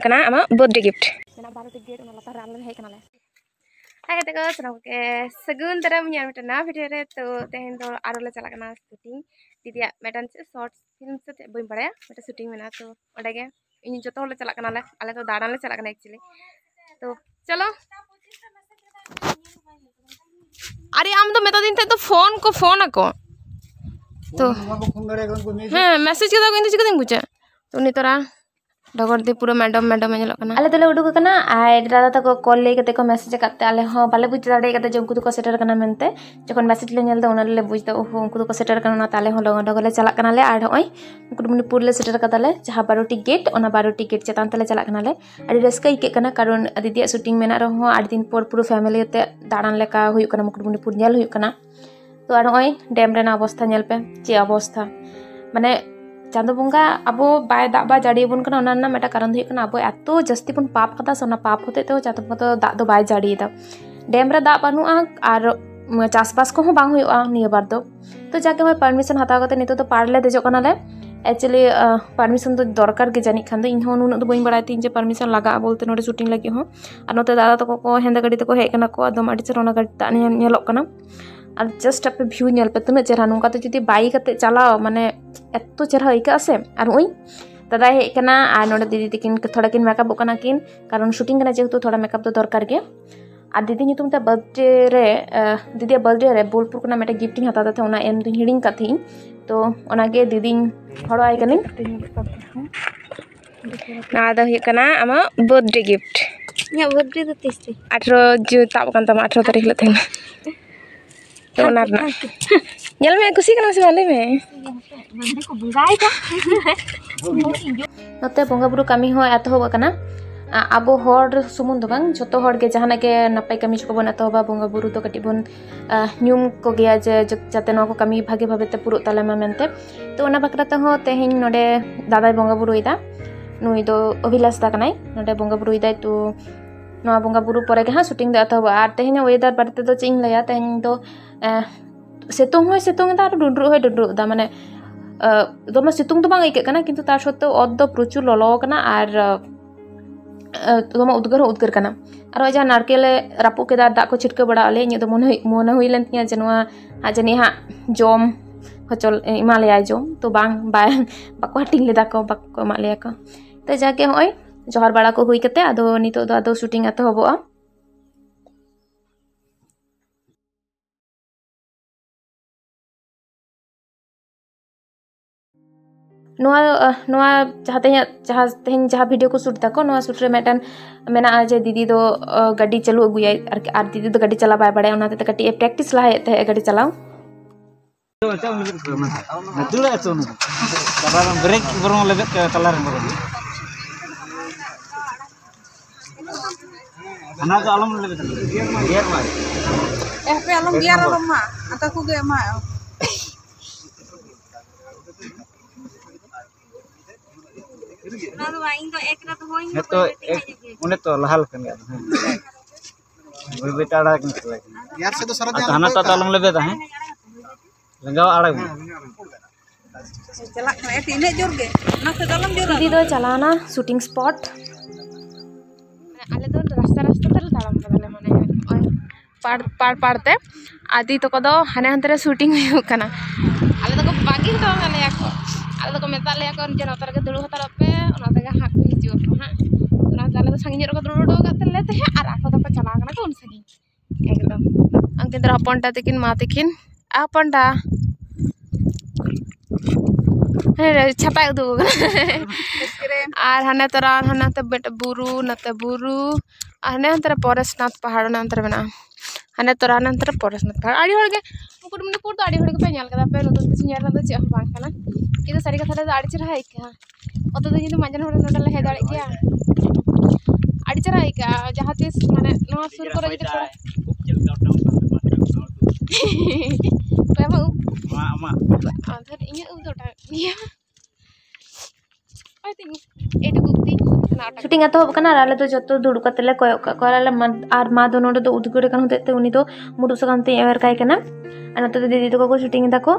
kena ama birthday gift. Mena baru tiket una latar ralan hei kenale. Hai kata ko senang ke segun tara punya metana video re to tehen to aro le chala kena shooting. Didi metan short film se boim pada ya meta shooting mena to odage ini joto le chala kenale ale to daran le chala kena actually. To chalo. अरे आम तो मैं तो दिन थे तो phone ako तो हाँ message kita ko ini juga ting buca तो ini तोरा डगर दे पूरा मैडम एंजल कना आले तले उडुक कना आय दादा तको कॉल ले कते को मैसेज करते आले हो बाले बुझ दाड़े कते जो उनको सेटर कना मेनते जखन मैसेज ले नेल द उनले बुझ द ओहो उनको सेटर कना ताले हो डगर ले चला कना ले आड होय मुकुटमणिपुर ले सेटर कताले जहां 12टी गेट ओना 12टी गेट चेतान तले चला कना ले आडी रस्का इके कना कारण दीदी शूटिंग मेना रहो आडी दिन पर पूरा फैमिली ते दाड़ान लेका हुयु कना मुकुटमणिपुर नेल हुयु कना तो आड होय डैम रेना अवस्था नेल पे चे अवस्था माने चांदो बंगा अब बाय दाबा जाड़ी बन कना ओना मेटा कारण हुई कना अब एतो जस्ती बन पाप कदा सोना पाप होते तो चांदो बंगा तो दा दो बाय जाड़ी दा डैम रे दा बानुआ आर चासबास को हो बांग हुआ निया बार दो तो जाके मैं परमिशन हताव कते नितो तो पारले देजो कना ले एक्चुअली परमिशन तो दरकार के जानी खान इन हो नुन तो बई बड़ाई तीन जे परमिशन लगा बोलते नोडे शूटिंग लगी हो और नोते दादा तको को हेंदा गाड़ी तको हे कना को एकदम अड़ी चरना गाड़ी ता नेलोक कना और जस्ट अपे व्यू नेल पे तना चेहरा नुका तो जुदी बाई कते चलाओ माने एत्तो चेहरा इका से और ओई दादा हे कना आ नोडे दीदी तकिन थोड़ा किन मेकअप कना किन कारण शूटिंग कना जेहेतु थोड़ा मेकअप तो दरकार के और दीदी नितुम ते बर्थडे रे दीदी बर्थडे रे बोलपुर कना मेटा गिफ्टिंग हता थे ओना एम दुन हिडिंग काथी तो ओना गे दीदी हड़ो आय कनिन ना दा हे कना आमा बर्थडे गिफ्ट या बर्थडे तो 30 18 जो ताब कान तमा 18 तारीख ले थेन तो ना nyal me kusi kana se bale me bande ko bugai ka note bonga buru kami ho eto hoba kana abo hor sumun do bang joto hor ge jahana ke napai kami choko bon eto hoba bonga buru to kati bon nyum ko geya je jate no ko kami bhage bhabe te puru tale ma mente to ona bakra te ho tehin node dadai bonga buru ida nui do obilas da kanai node bonga buru ida to no bonga buru pore ge ha shooting da eto hoba ar tehin weather barte do ching laya tehin do सेतुंग दा डुड्रु है डुड्रु दा माने दमे सितुंग तो बांग इके कना किंतु तार सत्ते ओद दो प्रचुर ललो कना आर दमे उद्गार कना आरो जा नारकेल रापु केदा दा को छिटके बड़ा आले इन दो मन हुई लेन तिया जनवा आजनी हा जोम हचल इमालया जोम तो बांग बाको हटिंग लेदा को बाको इमालया को तो जाके होय जोहर बड़ा को हुई कते आदो नितो दो आदो शूटिंग आते होबो जहाँ वीडियो को शूट तक शूट रे मेटन मेना जे दीदी दो गाड़ी चालू अगुया और दीदी दो गाड़ी चला बाय बड़े ओनाते कटी प्रैक्टिस लाहे थे गाड़ी चलाओ ब्रेक बरम लेबे colour ana to alam lebe giar ma pe alam giar alam ma ata ku ge ma तो उन्हें तो लहाल कर गया वो बेटा आड़ा के यार से तो सारा खाना तो तालम ले बेटा है लंगाव आड़ा चला ए तीने जोर गे ना से तालम जोर दीदी दो चलाना शूटिंग स्पॉट आले तो रास्ता तले तालम बदले माने पाड़ते आदि तो कदो हाने हंतरे शूटिंग हुई कना आले तो को बागी तो माने याको आले तो मेता ले याको जे नतर के दुड़ु हतर पे ओना तगा हाक हिजो तो हां ओना ताले तो संगी रो को दुड़ु गाते लेते है और आको तो चला कना तो उन संगी एकदम अंकेंद्र हपनटा तकिन मा तकिन आपनटा हे छपाय उदु और हाने तरा हाना ते बेट बुरु नते बुरु हाने अंतर परेशनाथ पहाड़ ना अंतर बना हाने तरा अंतर परेशनाथ पहाड़ आड़ी होगे मुकुटमणिपुर तो आड़ी होगे पे नेल कदा पे नतुन किछ नेल ना चे बांग kana किदो सारी कथा दो आड़ी चरा आइका अतो तो किदो माजन होड़ नडले हे दाड़ी गया आड़ी चरा आइका जहां तीस माने नो सुर करे जति पेमा मा आधर इnya उदोटा गया आई थिंक एटुकुती शूटिंग एतहब कना आले दो जतो दुड़ुब कते ले कोयक का आले आर मा दो नोडे दो उदगुरे कन होते उनी दो मुडु सकाम ते एवर काई कना और नते दीदी तको को शूटिंग दाको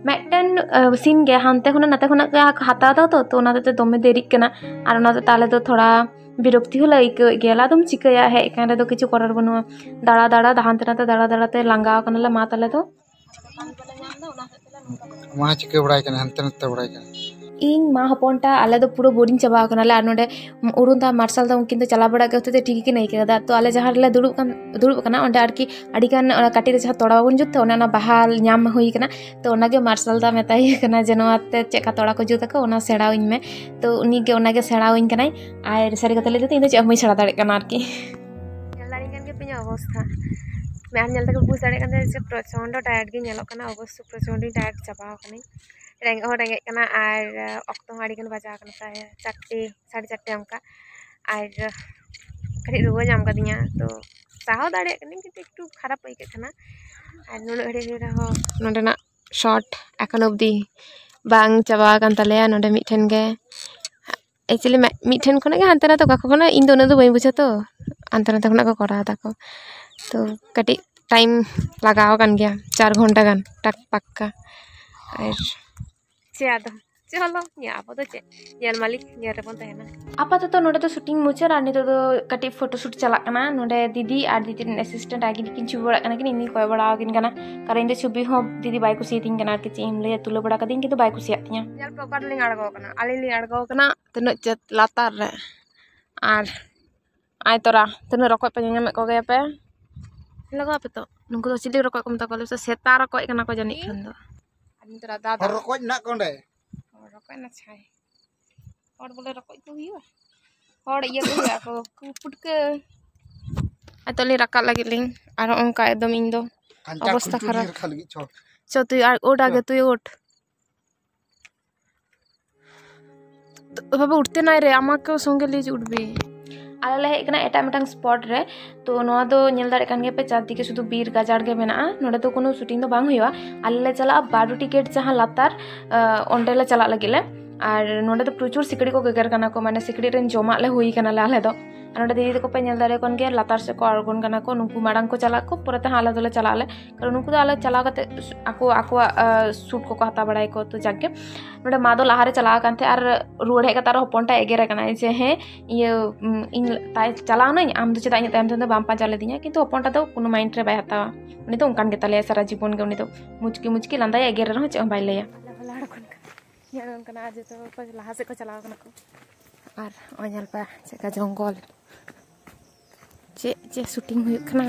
मेटन सीन गे हानते खुना नते खुना हाता दा तो ओनाते दोमे देरी कना और ओनाते ताले दो थोड़ा बिरक्ति होला इको गेला तुम चिकया हे एकान रे दो किछु करार बनुआ दाड़ा दाड़ा हानते नाते दाड़ा दाड़ा ते लांगा कनले मा ताले दो मा चिके बड़ाई कना हानते नाते बड़ाई कना इन मा हपनटा आले दो पूरा बोरिंग चाबा कनाले आर नोडे उरुंदा मार्शल दा उनकिन दो चला बड़ा गते ते ठीक के नहीं केदा तो आले जहां ले दुड़ुब कना ओंडे आरकी अडिकान काटी रे जहां तोड़ा बन जुत ओना बहाल ᱧᱟᱢ हुई कना तो ओना गे मार्शल दा मेताई कना जनवाते चेका तोड़ा को जुत को ओना सेड़ाविन में तो उनी गे ओना गे सेड़ाविन कनाई आर सारी कते ले इन दो चे मई सेड़ा दाड़े कना आरकी नेलारी कन गे पिन अवस्था मैं नेल तक बुझ दाड़े कन जे प्रचंड टायर्ड गे नेलो कना अवश्य प्रचंड टायर्ड चाबा कनी रेंगे रेंगे कना और अक्तो आड़ीगन बजा कना 4 4:30 अंका और कड़ी रुआ नाम कदिया तो साहो दाड़े कनी कि एकटू खराब पई कना और नुन अड़ी रे हो नोडेना शॉट एखन अबदी बांग चाबा कान तलेया नोडे मिठेन गे एक्चुअली मिठेन खने गे हानते ना तो काको खना इन दोनो दो बई बुझा तो हानते ना खना को करा दाको तो कटी टाइम लगाव कान गया 4 घंटा गान टक पक्का और चलो चलो आप तो चल मालिक रेबन तहना आपातत नोडे तो शूटिंग मुचार और नितो कटी फोटोशूट चला कना नोडे दीदी और दीदी असिस्टेंट आगे किन छुबी बड़ा कना किन इनी कोय बड़ा किन कना कारण इन छुबी हो दीदी बाय कुसी तिन कना के चेम ले तुलो बड़ा कदिन किंतु बाय कुसी आतिया जल प्रकार लिंग अड़गो कना आली लिंग अड़गो कना तनो चत लातार रे और आय तोरा तनो रको पे ñame को गए पे लगा पे तो नुको तो चिली रको को मता को सेता रको कना को जानि खन दो आनी तोरा दादा रको ना कोंडे रको ना छाय और बोले रको तो हुआ और ये तो को पुटके अतले रका लगे लिंग और उनका एकदम इन दो अवस्था खराब चो तु और ओट आगे तु ओट तो बाबा उठते ना रे आमा को संगे ले उठबे आले हे कना एटा मिटंग स्पॉट रे तो नोआ दो नेल दाड़े कान गे पे चार दिके शुधु बीर गाजार गे मेना नोडे तो कोनो शूटिंग दो बांग हुआ आले चला बाडू टिकेट जहां लातार ओंडे ले चला लगिले और नोडे तो प्रचुर सिकड़ी को गेगर कना को माने सिकड़ी रेन जमा ले हुई कना ले आले दो नोडे दीदी को पे नेल दाड़े कोन गे लातार से को आरगोन कना को नुकु माडंग को चला को परते आले दोले चला ले कारण नुकु दो आले चला कते आको आको सूट को हता बड़ाई को तो जाके नोडे मादो लाहारे चला कानते और रुवाड़ हे कतार हपनटा एगेरे कना जे हे ये इन ताई चला नई आम दो चेदा इन तायम तंदे बाम पाजा ले दिया किंतु हपनटा दो कोनो माइंड रे बाय हता उनी तो उनकान गे ताले सारा जीवन गे उनी तो मुचकी लांदा एगेरे रह चे बाय लेया लाड़ कोन यान कना आज तो को लाहा से को चला कना को और ओñal पा चेका जंगल चे शूटिंग हुई खना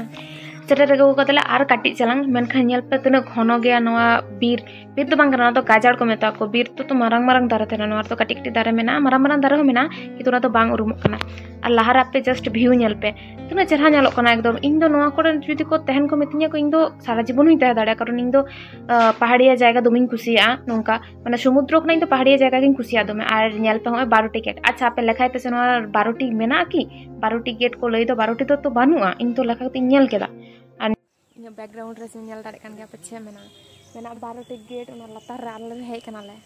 चेरे रे गो कतले आर काटी चलांग मेनखान नेल पे तने घन गया नवा बीर तो बांग कना तो गाजार को मेता को बीर तो मारंग मारंग दारे तेना नवा तो काटी काटी दारे मेना मारंग मारंग दारे हो मेना कि तोना तो बांग उरुम कना और लहारा पे जस्ट व्यू नेल पे तने चेहरा नेलो कना एकदम इन दो नवा कोरे जुदी को तहन को मितिया को इन दो सारा जीवन हुई तह दाड़े कारण इन दो पहाड़िया जायगा दुमिन कुसिया नोंका माने समुद्र को इन दो पहाड़िया जायगा गिन कुसिया दमे और नेल पे हो 12 टिकट अच्छा पे लेखाय पे से नवा 12 टिक मेना की 12 टिकट को लई दो 12 टिक तो बानुआ इन तो लेखा ते नेल केदा इन बैकग्राउंड रे से नेल दाड़े कान गया पछे मेना 12 टिकट ओना लतार रे आले हे कना ले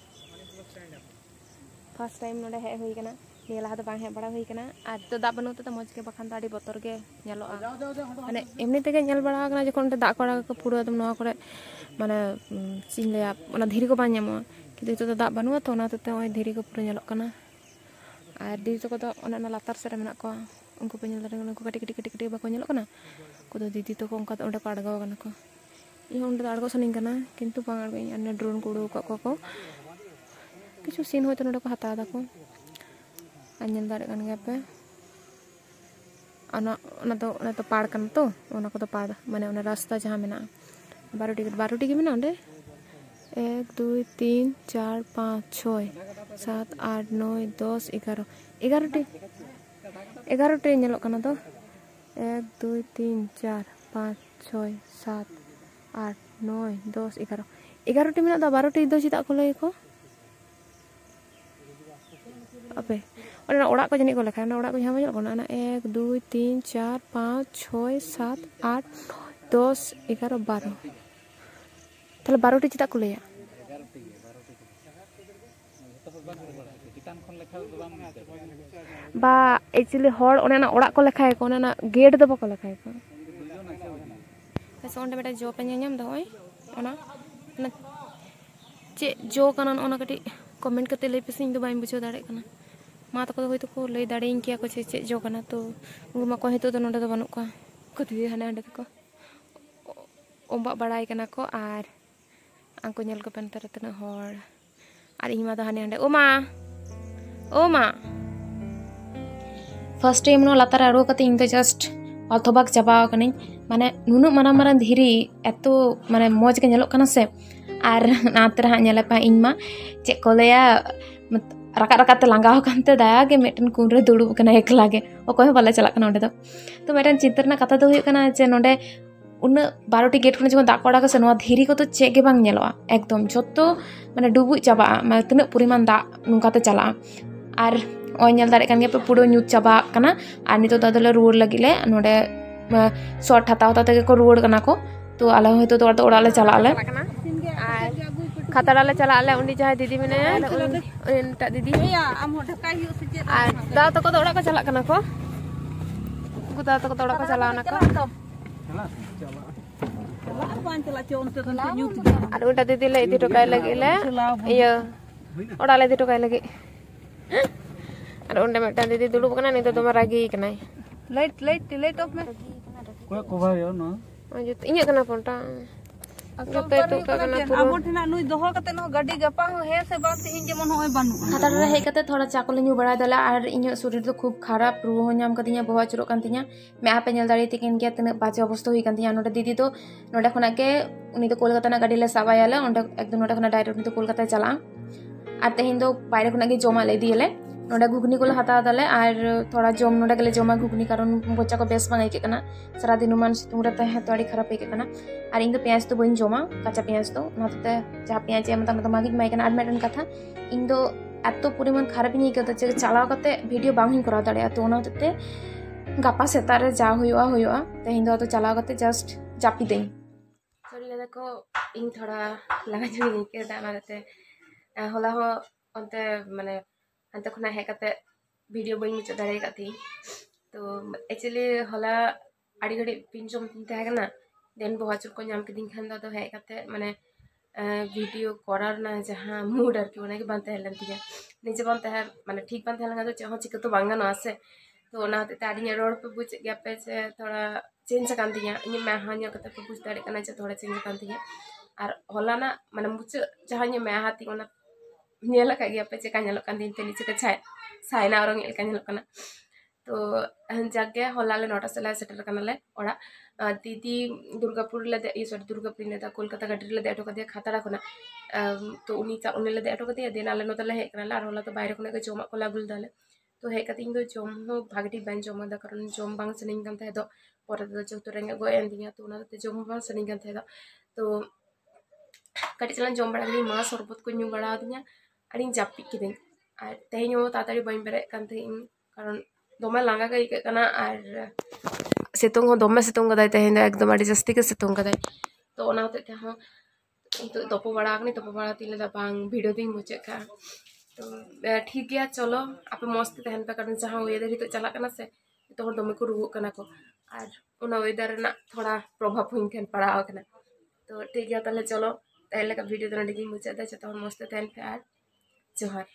फर्स्ट टाइम नोडे हे हुई कना ये लहा तो बांग हे बड़ा हुई कना आ तो दा बनु तो मज के बखान दाड़ी बतर के नेलोआ माने एमनी ते नेल बड़ा कना जखन दा कोड़ा को पूरा एकदम नवा करे माने चिन ले ओना धीरी को बान ᱧᱟᱢᱚᱜᱼᱟ किंतु तो दा बनुआ तो ओना ते ओय धीरी को पूरा नेलोक कना और दीदी को तो ओना लातार से मेना को उनको पे नेल दारे उनको कटी कटी कटी कटी बाको नेलोक कना को तो दीदी तो उनका तो ओंडे को अड़गाव कना को इ ओंडे अड़गो सनिंग कना किंतु बांग अड़गई अने ड्रोन को उड़ो को किछु सीन होय तो नोडे को हता दा को नेल दारे कान गया पे ओना तो पाड़ कन तो ओना को तो पाड़ माने ओना रास्ता जहां मेना 12 टिकट मेना ओंडे 1 2 3 4 5 6 7 8 9 10 11 टी नेलो कना तो 1 2 3 4 5 6 7 8 9 10 11 टी मेना 12 टी दो चिता को लई को अबे ओना ओड़ा को जनी को लेखा ओना ओड़ा को यहाँ बजल कोना 1 2 3 4 5 6 7 8 10 11 12 ताले 12 टी चिता को लैया बा एक्चुअली हर ओना ओड़ा को लेखाय को ओना गेट दो बको लेखाय को पैसा ओंडे बेटा जो पे ñam दा होय ओना चे जो कना ओना कटी कमेंट करते लई पे सिंह दो बाई बुझो दाड़े कना मा तको होय तो को लई दाड़े इन किया को चे जो कना तो उनको मा को हेतो तो नोडे दो बानु को कथि हाने हांडे को ओंबा बड़ाई कना को आर आंको ñel को पेंतर तना हर आर इमा दा हाने हांडे ओ मा फर्स्ट टाइम नो लातार आरो कते इन तो जस्ट अथबाक चाबा कनी माने नुनु माना मारा धीरी एतो माने मौज के ñelok kana se आर नातर हा ñele pa इन मा चे को लेया रका रका ते लांगा होकनते दाया के मेटन कुनरे दुड़ुब कना एकला गे ओकोय बाले चला कना ओंडे तो मेटन चिंतरना कथा दो हुई कना जे नोंडे उन 12टी गेट खन जखन दाग पड़ा से नोआ धीरी को तो चे गे बांग ñeloa एकदम जतो माने डुबु चाबा माने तिना परिमाण दा नुकाते चला आर ओय ñel दारे कान गे पे पुरो ᱧᱩᱛ चाबा कना आर नितो दादले रुवर लगिले नोंडे शॉट हताव हताव तेगे को रुवर कना को तो आले होयतो तो ओड़ा ले चला आले खतरा ले चला आले उंडी जहां दीदी मने उनटा दीदी आम हो ढकाई हो से आर दा तो को ओड़ा को चला कना को गुदा तो को ओड़ा को चला ना को आर उनटा दीदी ले इदी टोकाय लगी ले इयो ओड़ा ले इदी टोकाय लगी आर उंडे मेटा दीदी दुड़ुब कना नि तो तोमा रागी कनाय लाइट ऑफ में कोई कोबा यो न अजे इnya कना फोनटा जते तो कना पूरा आबो ठिना नुई दोहो कते नो गाडी गपा हो हे से बात इन जेमन होय बानु खतर रे हे कते थोड़ा चाकल न्यू बड़ा दला आर इnya शरीर तो खूब खराब रुह नाम कतिnya बवा चुरो kan tinya me apa nyel dari tikin kia tina baca अवस्था हुई kan tinya नोडे दीदी तो नोडे खना के उनी तो कोलकाता ना गाडी ले साबायाले ओंडे एकदम नोडे खना डायरेक्ट उनी तो कोलकाता चला आर तेहिन दो बाहर खना के जोमा ले दियले नोडे घुगनी को हता दले आर थोड़ा जम नोडे गले जमा घुगनी कारण बच्चा को बेस बांग के कना सारा दिन मान सितुंग रहता है तो अड़ी खराब के कना आर इन दो प्याज तो बइन जमा काचा प्याज तो नाते जहा प्याज एम ता मागी माई कना आर मेटन कथा इन दो एतो परिमाण खराब नहीं करता जे चलाव कते वीडियो बांग हिन करा दाड़े तो ओना ते गापा सेता रे जा हुआ तेहिन दो तो चलाव कते जस्ट जापी देई सॉरी ले देखो इन थोड़ा लगा जो के दाना ते होला हो अंते माने अंत खुना हे कते वीडियो बइन मुचा दाड़े काती तो एक्चुअली होला आड़ी घड़ी पिन जम तिन तहे कना देन बहाचुर को नाम के दिन खान दो हे कते माने वीडियो करार ना जहां मूड आर की ओना के बांते हलन तिया निजे बांते है माने ठीक बांते हलन तो चाहो चिक तो बांगनो आसे तो ओना ते आड़ी रोड पे बुझ गया पे से थोड़ा चेंज कान तिया इन मैं हान्या कते पे बुझ दाड़े कना जे थोड़ा चेंज कान तिया आर होला ना माने मुच जहां मैं हाथी ओना ñela ka gya pe che ka ñelok kan din te niche ka chai sai na orang el ka ñelok kana तो जागे हलाले नोटा सेला सेटर कनाले ओड़ा दीदी दुर्गापुर ले दे सॉरी दुर्गापुर ने दा कोलकाता गाड़ी ले दे अटो कदे खाताड़ा खना तो उनी ले दे अटो कदे देन आले नोतले हे कनाले आर होला तो बाहर खने के जोमा को लागुल दाले तो हे कति इंदो जोम हो भागटी बन जोमा दा कारण जोम बांग सनिंग kan थे दो पर द जो तो रेंगे गो एंदिया तो ना ते जोम बांग सनिंग kan थे दो तो कटी चलन जोम बड़ा गनी मा सरबत को न्यू बड़ा दिया अड़ी जापी किदें आर तेहिनो ताताड़ी बइन बेरे kan थे कारण दोमे लांगा का इके कना आर सितुंग हो दोमे सितुंग गदाय तेहिन एकदम अड़ी जस्ती के सितुंग गदाय तो ओना होते थे हां तो दोपो बड़ा तिले दा बांग वीडियो दिन मुचे का तो ठीक गया चलो आप मस्त तहन पे कारण जहां वेदर ही तो चला कना से तो हर दोमे को रुगो कना को आर ओना वेदर ना थोड़ा प्रभाव हुइन थेन पड़ा कना तो ठीक गया ताले चलो ताले का वीडियो तो नडी मुचे दा चतो मस्त तहन पे आर जोहार।